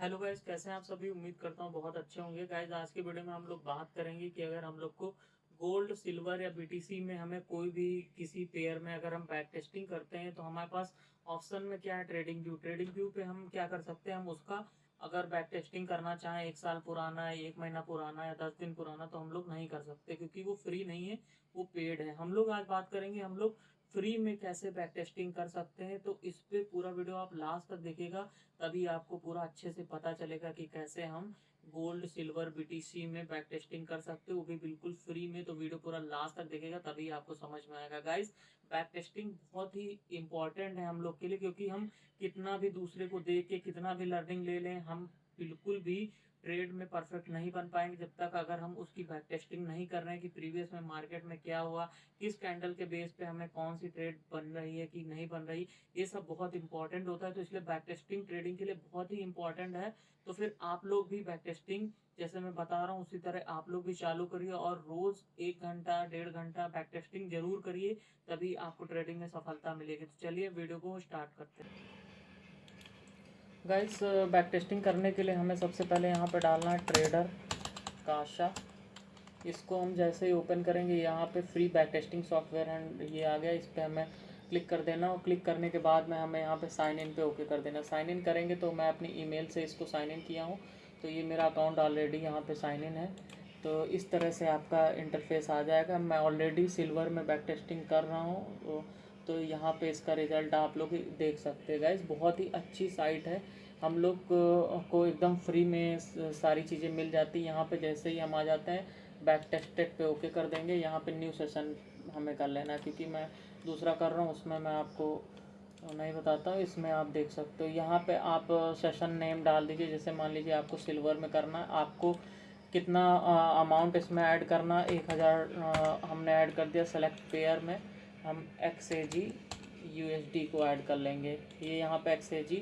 Hello guys, कैसे हैं आप सभी। उम्मीद करता हूँ बहुत अच्छे होंगे। गाइस, आज की वीडियो में हम लोग बात करेंगे कि अगर हम लोग को गोल्ड, सिल्वर या बीटीसी में हमें कोई भी किसी पेयर में अगर हम बैक टेस्टिंग करते हैं तो हमारे पास ऑप्शन में क्या है, ट्रेडिंग व्यू। ट्रेडिंग व्यू पे हम क्या कर सकते हैं, हम उसका अगर बैक टेस्टिंग करना चाहें 1 साल पुराना है, 1 महीना पुराना या 10 दिन पुराना, तो हम लोग नहीं कर सकते क्योंकि वो फ्री नहीं है, वो पेड है। हम लोग आज बात करेंगे हम लोग फ्री में कैसे बैक टेस्टिंग कर सकते हैं। तो इस पे पूरा वीडियो आप लास्ट तक देखिएगा, तभी आपको पूरा अच्छे से पता चलेगा कि कैसे हम गोल्ड, सिल्वर, बीटीसी में बैक टेस्टिंग कर सकते हो, वो भी बिल्कुल फ्री में। तो वीडियो पूरा लास्ट तक देखेगा तभी आपको समझ में आएगा। गाइस, बैक टेस्टिंग बहुत ही इंपॉर्टेंट है हम लोग के लिए, क्योंकि हम कितना भी दूसरे को देख के कितना भी लर्निंग ले लें, हम बिल्कुल भी ट्रेड में परफेक्ट नहीं बन पाएंगे जब तक अगर हम उसकी बैक टेस्टिंग नहीं कर रहे हैं कि प्रीवियस में मार्केट में क्या हुआ, किस कैंडल के बेस पे हमें कौन सी ट्रेड बन रही है कि नहीं बन रही। ये सब बहुत इंपॉर्टेंट होता है, तो इसलिए बैक टेस्टिंग ट्रेडिंग के लिए बहुत ही इंपॉर्टेंट है। तो फिर आप लोग भी बैक टेस्टिंग जैसे मैं बता रहा हूँ उसी तरह आप लोग भी चालू करिए, और रोज 1 घंटा 1.5 घंटा बैक टेस्टिंग जरूर करिए, तभी आपको ट्रेडिंग में सफलता मिलेगी। तो चलिए वीडियो को स्टार्ट करते हैं। गाइस, बैक टेस्टिंग करने के लिए हमें सबसे पहले यहाँ पे डालना है ट्रेडर काशा। इसको हम जैसे ही ओपन करेंगे, यहाँ पे फ्री बैक टेस्टिंग सॉफ्टवेयर है, ये आ गया। इस पर हमें क्लिक कर देना, और क्लिक करने के बाद में हमें यहाँ पे साइन इन पे ओके कर देना। साइन इन करेंगे तो मैं अपनी ईमेल से इसको साइन इन किया हूँ, तो ये मेरा अकाउंट ऑलरेडी यहाँ पे साइन इन है। तो इस तरह से आपका इंटरफेस आ जाएगा। मैं ऑलरेडी सिल्वर में बैक टेस्टिंग कर रहा हूँ, तो यहाँ पे इसका रिज़ल्ट आप लोग देख सकते हैं। गाइस, बहुत ही अच्छी साइट है, हम लोग को एकदम फ्री में सारी चीज़ें मिल जाती हैं। यहाँ पे जैसे ही हम आ जाते हैं, बैक टेस्टेड पे ओके कर देंगे। यहाँ पे न्यू सेशन हमें कर लेना है, क्योंकि मैं दूसरा कर रहा हूँ उसमें मैं आपको नहीं बताता हूँ। इसमें आप देख सकते हो, यहाँ पे आप सेशन नेम डाल दीजिए। जैसे मान लीजिए आपको सिल्वर में करना है, आपको कितना अमाउंट इसमें ऐड करना, 1000 हमने ऐड कर दिया। सेलेक्ट पेयर में हम XAG USD को ऐड कर लेंगे। ये यहाँ पे XAG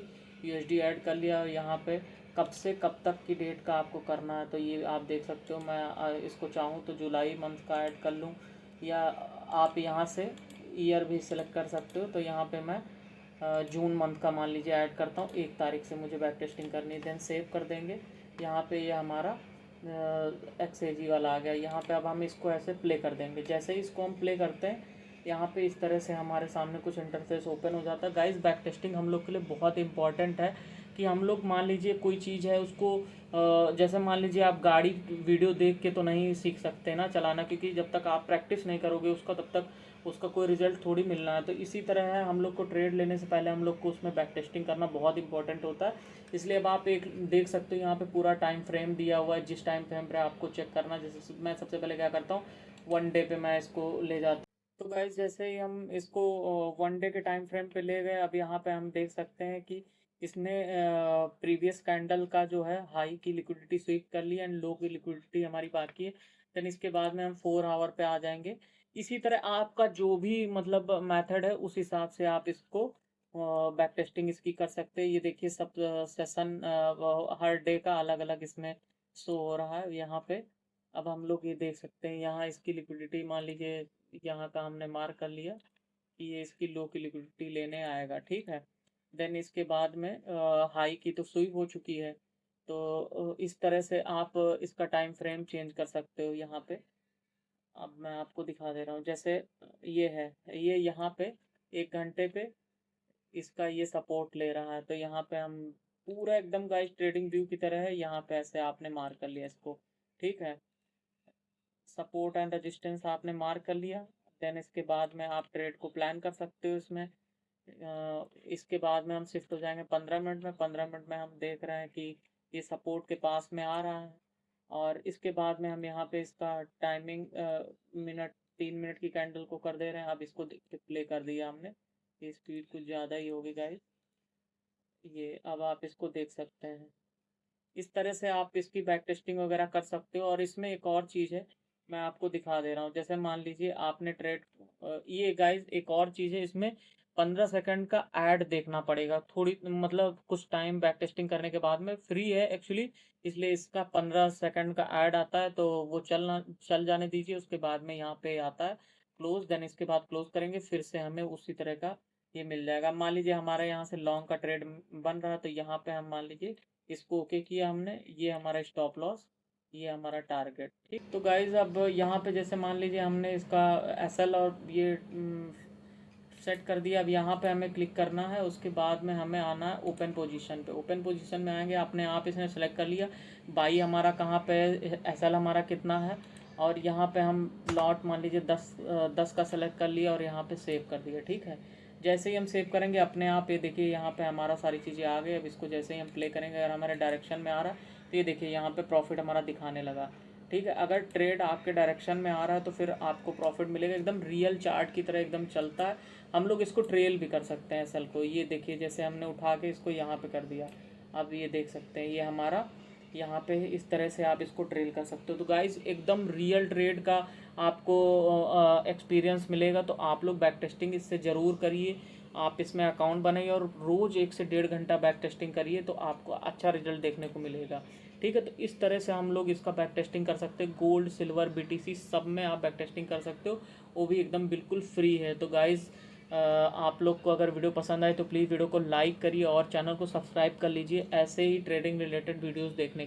USD ऐड कर लिया, और यहाँ पे कब से कब तक की डेट का आपको करना है, तो ये आप देख सकते हो। मैं इसको चाहूँ तो जुलाई मंथ का ऐड कर लूँ, या आप यहाँ से ईयर भी सिलेक्ट कर सकते हो। तो यहाँ पे मैं जून मंथ का मान लीजिए ऐड करता हूँ, 1 तारीख से मुझे बैक टेस्टिंग करनी है। देन सेव कर देंगे। यहाँ पे ये हमारा XAG वाला आ गया। यहाँ पे अब हम इसको ऐसे प्ले कर देंगे। जैसे ही इसको हम प्ले करते हैं, यहाँ पे इस तरह से हमारे सामने कुछ इंटरफेस ओपन हो जाता है। गाइस, बैक टेस्टिंग हम लोग के लिए बहुत इंपॉर्टेंट है, कि हम लोग मान लीजिए कोई चीज़ है उसको जैसे मान लीजिए आप गाड़ी वीडियो देख के तो नहीं सीख सकते ना चलाना, क्योंकि जब तक आप प्रैक्टिस नहीं करोगे उसका, तब तक उसका कोई रिजल्ट थोड़ी मिलना है। तो इसी तरह है, हम लोग को ट्रेड लेने से पहले हम लोग को उसमें बैक टेस्टिंग करना बहुत इंपॉर्टेंट होता है। इसलिए अब आप एक देख सकते हो, यहाँ पे पूरा टाइम फ्रेम दिया हुआ है, जिस टाइम फ्रेम पर आपको चेक करना। जैसे मैं सबसे पहले क्या करता हूँ, 1 डे पे मैं इसको ले जाता हूँ। तो गाइज, जैसे ही हम इसको 1 डे के टाइम फ्रेम पे ले गए, अब यहाँ पे हम देख सकते हैं कि इसने प्रीवियस कैंडल का जो है हाई की लिक्विडिटी स्वीप कर ली, एंड लो की लिक्विडिटी हमारी बाकी है। देन इसके बाद में हम 4 आवर पे आ जाएंगे। इसी तरह आपका जो भी मतलब मेथड है, उस हिसाब से आप इसको बैक टेस्टिंग इसकी कर सकते हैं। ये देखिए, सब सेशन हर डे का अलग अलग इसमें शो हो रहा है यहाँ पे। अब हम लोग ये देख सकते हैं, यहाँ इसकी लिक्विडिटी मान लीजिए यहाँ का हमने मार्क कर लिया कि ये इसकी लो की लिक्विडिटी लेने आएगा, ठीक है। देन इसके बाद में हाई की तो सुई हो चुकी है। तो इस तरह से आप इसका टाइम फ्रेम चेंज कर सकते हो यहाँ पे। अब मैं आपको दिखा दे रहा हूँ। जैसे ये है, ये यहाँ पे 1 घंटे पे इसका ये सपोर्ट ले रहा है, तो यहाँ पे हम पूरा एकदम गाइस ट्रेडिंग व्यू की तरह है, यहाँ पे ऐसे आपने मार्क कर लिया इसको, ठीक है। सपोर्ट एंड रेजिस्टेंस आपने मार्क कर लिया। देन इसके बाद में आप ट्रेड को प्लान कर सकते हो इसमें। इसके बाद में हम शिफ्ट हो जाएंगे 15 मिनट में। 15 मिनट में हम देख रहे हैं कि ये सपोर्ट के पास में आ रहा है, और इसके बाद में हम यहाँ पे इसका टाइमिंग मिनट 3 मिनट की कैंडल को कर दे रहे हैं। अब इसको प्ले कर दिया हमने, ये स्पीड कुछ ज़्यादा ही होगी गाइस। ये अब आप इसको देख सकते हैं, इस तरह से आप इसकी बैक टेस्टिंग वगैरह कर सकते हो। और इसमें एक और चीज़ है, मैं आपको दिखा दे रहा हूँ। जैसे मान लीजिए आपने ट्रेड, ये गाइस एक और चीज़ है, इसमें 15 सेकंड का ऐड देखना पड़ेगा। थोड़ी मतलब कुछ टाइम बैक टेस्टिंग करने के बाद में, फ्री है एक्चुअली, इसलिए इसका 15 सेकंड का ऐड आता है, तो वो चल जाने दीजिए। उसके बाद में यहाँ पे आता है क्लोज। देन इसके बाद क्लोज करेंगे, फिर से हमें उसी तरह का ये मिल जाएगा। मान लीजिए हमारे यहाँ से लॉन्ग का ट्रेड बन रहा है, तो यहाँ पे हम मान लीजिए इसको ओके किया हमने, ये हमारा स्टॉप लॉस, ये हमारा टारगेट। ठीक, तो गाइज अब यहाँ पे जैसे मान लीजिए हमने इसका एसएल और ये सेट कर दिया। अब यहाँ पे हमें क्लिक करना है, उसके बाद में हमें आना है ओपन पोजीशन पे। ओपन पोजीशन में आएंगे, अपने आप इसने सेलेक्ट कर लिया बाई हमारा कहाँ पे है, एसएल हमारा कितना है, और यहाँ पे हम लॉट मान लीजिए 10 का सेलेक्ट कर लिया और यहाँ पे सेव कर दिया। ठीक है, जैसे ही हम सेव करेंगे अपने आप ये देखिए यहाँ पे हमारा सारी चीज़ें आ गई। अब इसको जैसे ही हम प्ले करेंगे अगर हमारे डायरेक्शन में आ रहा है तो ये देखिए यहाँ पे प्रॉफिट हमारा दिखाने लगा। ठीक है, अगर ट्रेड आपके डायरेक्शन में आ रहा है तो फिर आपको प्रॉफिट मिलेगा, एकदम रियल चार्ट की तरह एकदम चलता है। हम लोग इसको ट्रेल भी कर सकते हैं एसएल को। ये देखिए जैसे हमने उठा के इसको यहाँ पे कर दिया, अब ये देख सकते हैं ये हमारा यहाँ पे इस तरह से आप इसको ट्रेल कर सकते हो। तो गाइज एकदम रियल ट्रेड का आपको एक्सपीरियंस मिलेगा। तो आप लोग बैक टेस्टिंग इससे ज़रूर करिए, आप इसमें अकाउंट बनाइए और रोज़ 1 से 1.5 घंटा बैक टेस्टिंग करिए, तो आपको अच्छा रिजल्ट देखने को मिलेगा। ठीक है, तो इस तरह से हम लोग इसका बैक टेस्टिंग कर सकते हैं। गोल्ड, सिल्वर, बीटीसी सब में आप बैक टेस्टिंग कर सकते हो, वो भी एकदम बिल्कुल फ्री है। तो गाइज़ आप लोग को अगर वीडियो पसंद आए तो प्लीज़ वीडियो को लाइक करिए और चैनल को सब्सक्राइब कर लीजिए ऐसे ही ट्रेडिंग रिलेटेड वीडियोस देखने